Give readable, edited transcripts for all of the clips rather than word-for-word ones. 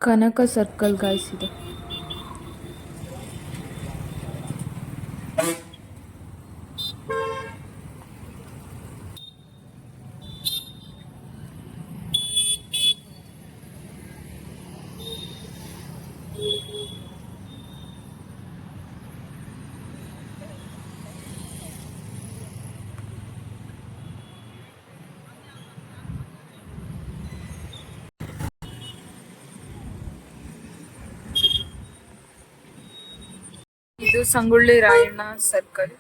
ಕನಕ circle guys ಇದೆ. ಇದು Sangolli Rayanna circle.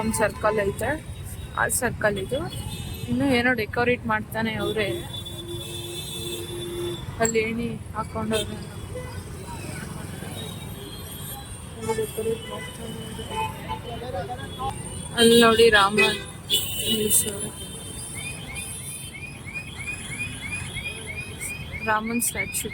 ಒಂದು ಸರ್ಕಲ್ ಐತೆ, ಆ ಸರ್ಕಲ್ ಇದು. ಇನ್ನು ಏನೋ ಡೆಕೋರೇಟ್ ಮಾಡ್ತಾನೆ ಅವರೇ, ಅಲ್ಲಿ ಏಣಿ ಹಾಕೊಂಡವ್ರೆ. ಅಲ್ಲಿ ನೋಡಿ ರಾಮನ್ ನಿಲ್ಸವ್ರೆ, ರಾಮನ್ ಸ್ಟ್ಯಾಚ್ಯೂ.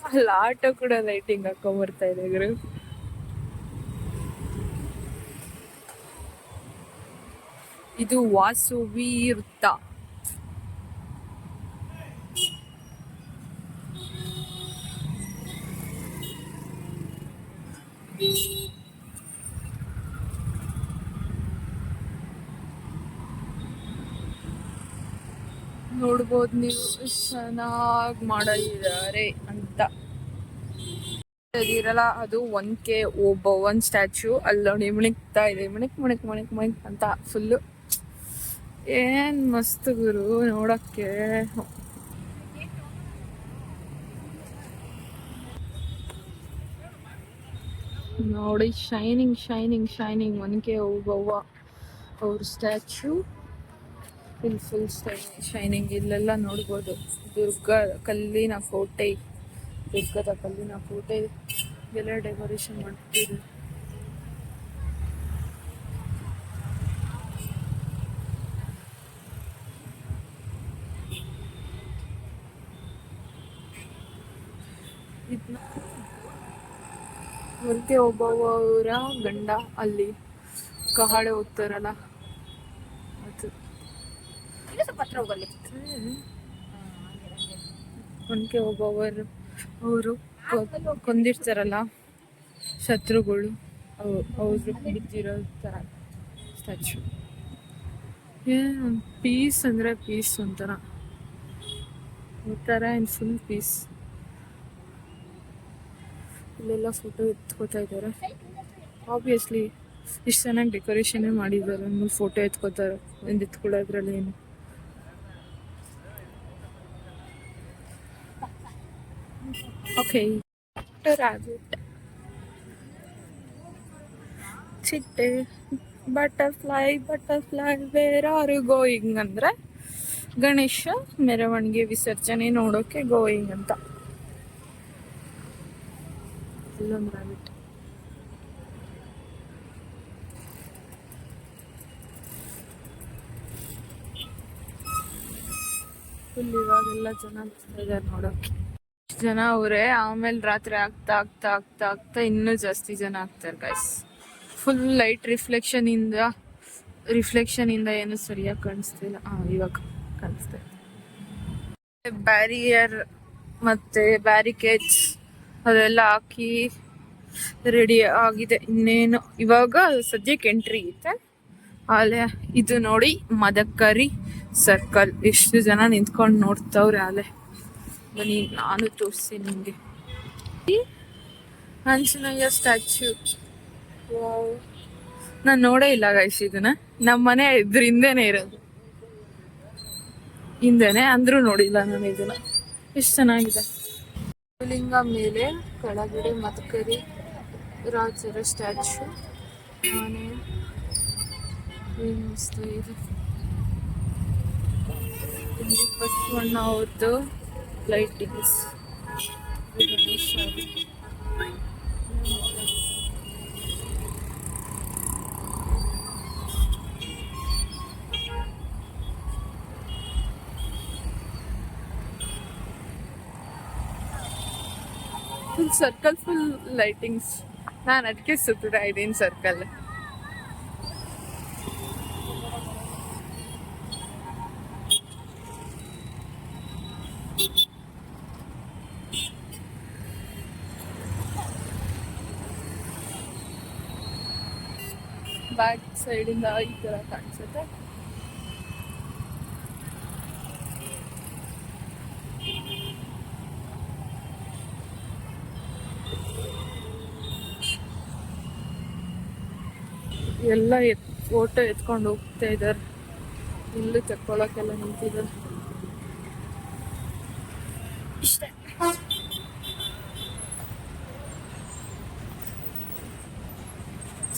ಅಲ್ಲಿ ಆಟೋ ಕೂಡ ಲೈಟಿಂಗ್ ಹಾಕೊಂಡ್ ಬರ್ತಾ ಇದೆ ಗುರು. ಇದು ವಾಸುವಿ ವೃತ್ತ. ನೋಡ್ಬೋದು ನೀವು, ಚೆನ್ನಾಗಿ ಮಾಡಿದ್ದಾರೆ ಅಂತ. ಇರಲ್ಲ ಅದು 1K ಒಂದ್ ಸ್ಟ್ಯಾಚ್ಯೂ. ಅಲ್ಲಿ ನೋಡಿ ಮಿಣಿಕ್ತಾ ಇದೆ, ಮಿಣಿಕ್ ಮಿಣಿಕ್ ಮಿಣಿಕ್ ಮಿಣಿಕ್ ಅಂತ ಫುಲ್ಲು. ಏನ್ ಮಸ್ತ್ ಗುರು ನೋಡಕ್ಕೆ. ನೋಡಿ shining shining shining 1K Obavva ಅವ್ರ ಸ್ಟ್ಯಾಚ್ಯೂ ಫುಲ್ ಶೈನಿಂಗ್. ಇಲ್ಲೆಲ್ಲ ನೋಡ್ಬೋದು ದುರ್ಗದ ಕಲ್ಲಿನ ಕೋಟೆ ಎಲ್ಲ ಡೆಕೋರೇಷನ್ ಮಾಡ್ತಿದ್ರು. ಹೊರಗೆ ಒಬ್ಬವರ ಗಂಡ ಅಲ್ಲಿ ಕಹಾಳೆ ಓದ್ತಾರಲ್ಲ ಅದು. ಹೊಂಕೆ ಒಬ್ಬವರು ಅವರು ಕೊಂದಿರ್ತಾರಲ್ಲ ಶತ್ರುಗಳು, ಅವರು ಬಿದ್ದಿರೋ ಥರ ಸ್ಟ್ಯಾಚ್ಯೂ. ಏನು ಪೀಸ್ ಅಂದರೆ ಪೀಸ್ ಒಂಥರ ಇನ್ ಫುಲ್ ಪೀಸ್. ಇಲ್ಲೆಲ್ಲ ಫೋಟೋ ಎತ್ಕೋತಾ ಇದ್ದಾರೆ. ಆಬ್ವಿಯಸ್ಲಿ ಇಷ್ಟು ಚೆನ್ನಾಗಿ ಡೆಕೋರೇಷನ್ ಮಾಡಿದ್ದಾರೆ, ಫೋಟೋ ಎತ್ಕೋತಾರೆ. ಒಂದು ಎತ್ಕೊಳ್ಳೋದ್ರಲ್ಲಿ ಏನು. ಓಕೆ, ರಾಬಿಟ್, ಚಿಟ್ಟೆ, butterfly where are you going ಅಂದ್ರೆ ಗಣೇಶ ಮೆರವಣಿಗೆ ವಿಸರ್ಜನೆ ನೋಡೋಕೆ ಗೋಯಿಂಗ್ ಅಂತ. ಇಲ್ಲೊಂದು ರಾಬಿಟ್. ಫುಲ್ ಇವಾಗೆಲ್ಲ ಜನ ಇದ್ದಾರೆ ನೋಡೋಕೆ. ಜನ ಅವರೇ, ಆಮೇಲೆ ರಾತ್ರಿ ಆಗ್ತಾ ಆಗ್ತಾ ಆಗ್ತಾ ಆಗ್ತಾ ಇನ್ನೂ ಜಾಸ್ತಿ ಜನ ಆಗ್ತಾರೆ ಗೈಸ್. ಫುಲ್ ಲೈಟ್ ರಿಫ್ಲೆಕ್ಷನ್ ಇಂದ ಏನು ಸರಿಯಾಗಿ ಕಾಣಿಸ್ತಿಲ್ಲ. ಇವಾಗ ಕಾಣಿಸ್ತಾ ಇದೆ. ಬ್ಯಾರಿಯರ್ ಮತ್ತೆ ಬ್ಯಾರಿಕೇಡ್ಸ್ ಅದೆಲ್ಲ ಹಾಕಿ ರೆಡಿ ಆಗಿದೆ. ಇನ್ನೇನು ಇವಾಗ ಸದ್ಯಕ್ಕೆ ಎಂಟ್ರಿ ಐತೆ. ಆಲೆ ಇದು ನೋಡಿ ಮದಕರಿ ಸರ್ಕಲ್. ಎಷ್ಟು ಜನ ನಿಂತ್ಕೊಂಡು ನೋಡ್ತಾವ್ರೆ. ಆಲೆ ಬನ್ನಿ ನಾನು ತೋರಿಸ್ತೀನಿ ನಿಮಗೆ. ಆಂಜನೇಯ ಸ್ಟ್ಯಾಚ್ಯೂ ನಾನು ನೋಡೇ ಇಲ್ಲ ಗೈಸ್ ಇದನ್ನ. ನಮ್ಮ ಮನೆ ಇದ್ರ ಹಿಂದೆನೆ ಇರೋದು, ಹಿಂದೆನೆ ಅಂದ್ರೂ ನೋಡಿಲ್ಲ ನಾನು ಇದನ್ನ. ಎಷ್ಟು ಚೆನ್ನಾಗಿದೆ. ಶಿವಲಿಂಗ ಮೇಲೆ ಕೆಳಗಡೆ ಮದಕರಿ ರಾಜರ ಸ್ಟ್ಯಾಚು, ಆನೆ ಮಸ್ತ್ ಇದೆ. ಇಲ್ಲಿ ಬಸವಣ್ಣ ಅವ್ರದ್ದು lightings, Ganesha full circle, full lightings. ನಾನು ಅದಕ್ಕೆ ಸುತ್ತಾ ಇದ್ದೀನಿ ಸರ್ಕಲ್. ಬ್ಯಾಕ್ ಸೈಡಿಂದ ಈ ಥರ ಕಾಣಿಸುತ್ತೆ. ಎಲ್ಲ ಫೋಟೋ ಎತ್ಕೊಂಡು ಹೋಗ್ತಾ ಇದ್ದಾರೆ. ಇಲ್ಲೂ ತಕ್ಕೊಳಕ್ಕೆಲ್ಲ ನಿಂತಿದ್ದಾರೆ. ಇಷ್ಟೇ.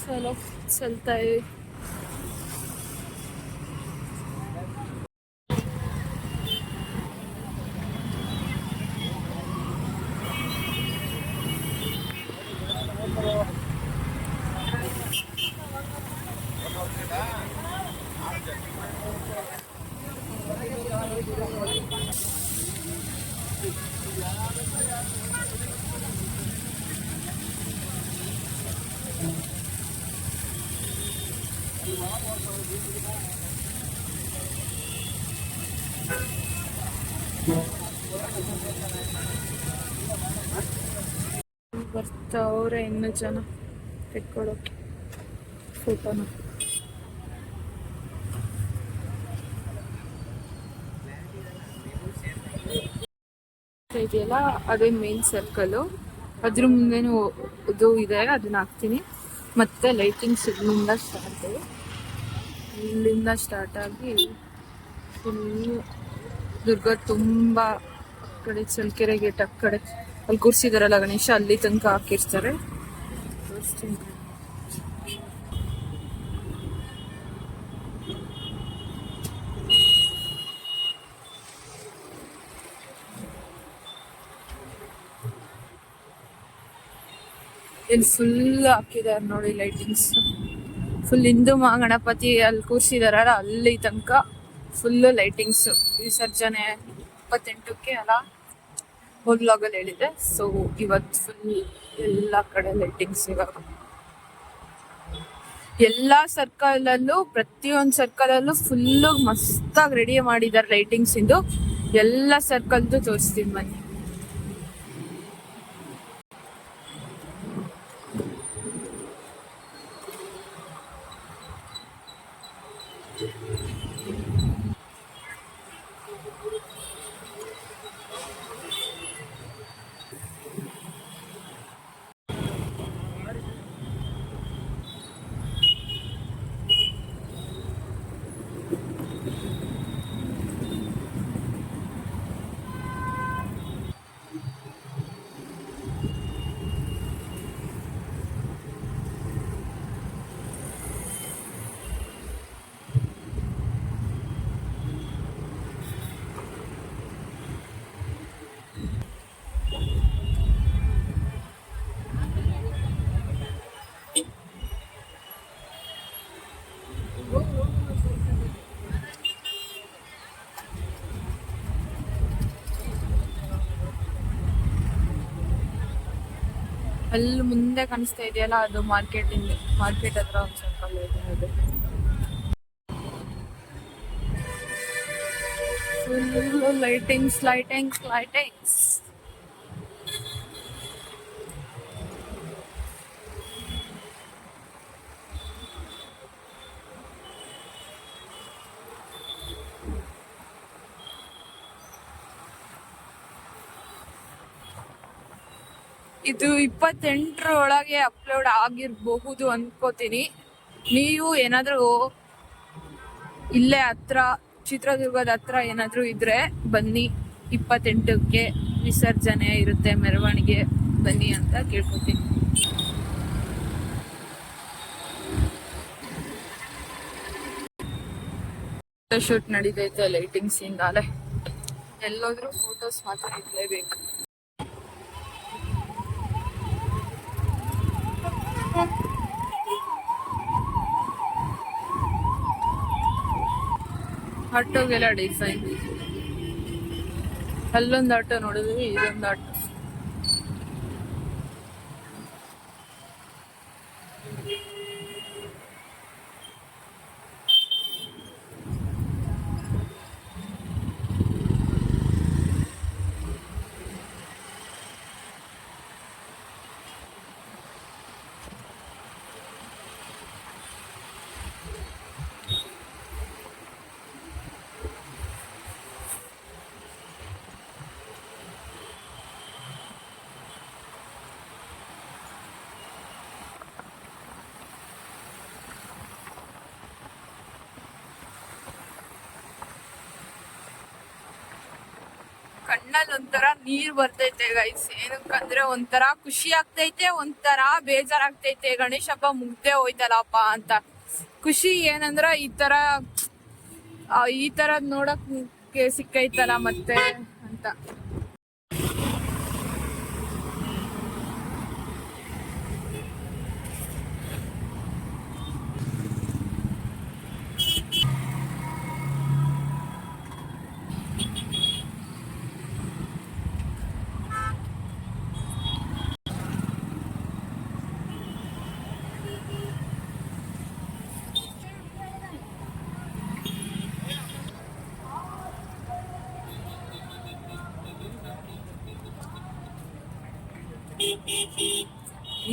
ಚಲೋ ಚಲ್ತಾ ಇದೆ. ಬರ್ತಾವ್ರೆ ಇನ್ನು ಜನ ತೆಕ್ಕೊಳ್ಳೋಕೆ ಫೋಟೋನ. ಇದೆಯಲ್ಲ ಅದೇ ಮೇನ್ ಸರ್ಕಲ್. ಅದ್ರ ಮುಂದೆನೂ ಇದು ಇದೆ, ಅದನ್ನ ಹಾಕ್ತೀನಿ. ಮತ್ತೆ ಲೈಟಿಂಗ್ಸ್ ಇಲ್ಲಿಂದ ಸ್ಟಾರ್ಟ್ ಆಗಿ ಫುಲ್ಲು ದುರ್ಗ ತುಂಬ ಕಡೆ ಚಳ್ಳಕೆರೆ ಗೇಟ್ ಆ ಕಡೆ ಅಲ್ಲಿ ಕೂರ್ಸಿದಾರಲ್ಲ ಗಣೇಶ, ಅಲ್ಲಿ ತನಕ ಹಾಕಿರ್ತಾರೆ. ಇಲ್ಲಿ ಫುಲ್ ಹಾಕಿದಾರೆ ನೋಡಿ ಲೈಟಿಂಗ್ಸ್. ಫುಲ್ ಹಿಂದೂ ಮಹಾಗಣಪತಿ ಅಲ್ಲಿ ಕೂರ್ಸಿದಾರಲ್ಲ ಅಲ್ಲಿ ತನಕ ಫುಲ್ಲು ಲೈಟಿಂಗ್ಸ್. ವಿಸರ್ಜನೆ 28ಕ್ಕೆ ಅಲ್ಲ ಹೋಗ್ಲಾಗಲ್ಲಿ ಹೇಳಿದೆ. ಸೊ ಇವತ್ತು ಫುಲ್ ಎಲ್ಲ ಕಡೆ ಲೈಟಿಂಗ್ಸ್. ಇವಾಗ ಎಲ್ಲ ಸರ್ಕಲಲ್ಲೂ, ಪ್ರತಿಯೊಂದು ಸರ್ಕಲಲ್ಲೂ ಫುಲ್ಲು ಮಸ್ತಾಗಿ ರೆಡಿ ಮಾಡಿದ್ದಾರೆ ಲೈಟಿಂಗ್ಸ್ ಇಂದು. ಎಲ್ಲ ಸರ್ಕಲ್ದು ತೋರಿಸ್ತೀನಿ ಬನ್ನಿ. ಅಲ್ಲಿ ಮುಂದೆ ಕಾಣಿಸ್ತಾ ಇದೆಯಲ್ಲ ಅದು ಮಾರ್ಕೆಟ್ ಹತ್ರ ಒಂದು ಸರ್ಕಲ್ ಇದೆ. ಅದು ಫುಲ್ ಲೈಟಿಂಗ್ಸ್. ಇದು 28ರ ಒಳಗೆ ಅಪ್ಲೋಡ್ ಆಗಿರಬಹುದು ಅನ್ಕೋತೀನಿ. ನೀವು ಏನಾದ್ರೂ ಇಲ್ಲೇ ಹತ್ರ, ಚಿತ್ರದುರ್ಗದ ಹತ್ರ ಏನಾದ್ರೂ ಇದ್ರೆ ಬನ್ನಿ, 28ಕ್ಕೆ ವಿಸರ್ಜನೆ ಇರುತ್ತೆ, ಮೆರವಣಿಗೆ ಬನ್ನಿ ಅಂತ ಕೇಳ್ಕೊತೀನಿ. ಫೋಟೋಶೂಟ್ ನಡೀತೈತೆ ಲೈಟಿಂಗ್ಸ್ ಇಂದಾಲೆ. ಎಲ್ಲೋದ್ರೂ ಫೋಟೋಸ್ ಮಾತ್ರ ಇರಲೇಬೇಕು. ಆಟೋಗೆಲ್ಲ ಡಿಸೈನ್, ಅಲ್ಲೊಂದು ಆಟೋ ನೋಡಿದ್ವಿ, ಇದೊಂದು ಆಟೋ. ಕಣ್ಣಲ್ಲಿ ಒಂಥರ ನೀರ್ ಬರ್ತೈತೆ ಗೈಸ್. ಏನಕ್ಕಂದ್ರೆ ಒಂಥರ ಖುಷಿ ಆಗ್ತೈತೆ, ಒಂಥರ ಬೇಜಾರಾಗ್ತೈತೆ. ಗಣೇಶ ಹಬ್ಬ ಮುಗ್ದೇ ಹೋಯ್ತಲ್ಲಪ್ಪ ಅಂತ. ಖುಷಿ ಏನಂದ್ರ ಈ ತರದ್ ನೋಡಕ್ ಸಿಕ್ಕೈತಲ್ಲ ಮತ್ತೆ ಅಂತ.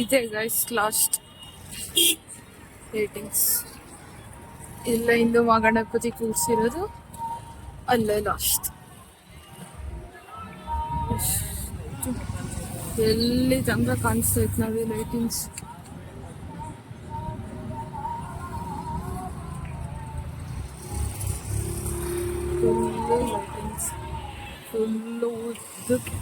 ಇದೆ ಗೈಸ್ ಲಾಸ್ಟ್ ರೇಟಿಂಗ್ಸ್. ಇಲ್ಲ ಇಂದು ಗಣಪತಿ ಕೂರ್ಸಿರೋದು ಅಲ್ಲೇ ಲಾಸ್ಟ್. ಎಲ್ಲಿ ತನಕ ಕಾಣಿಸ್ತೈತೆ ನಾವೇ ಲೈಟಿಂಗ್ಸ್. ಫುಲ್ಲು ಲೈಟಿಂಗ್ಸ್, ಫುಲ್ಲು ಉದ್ದಕ್ಕೆ.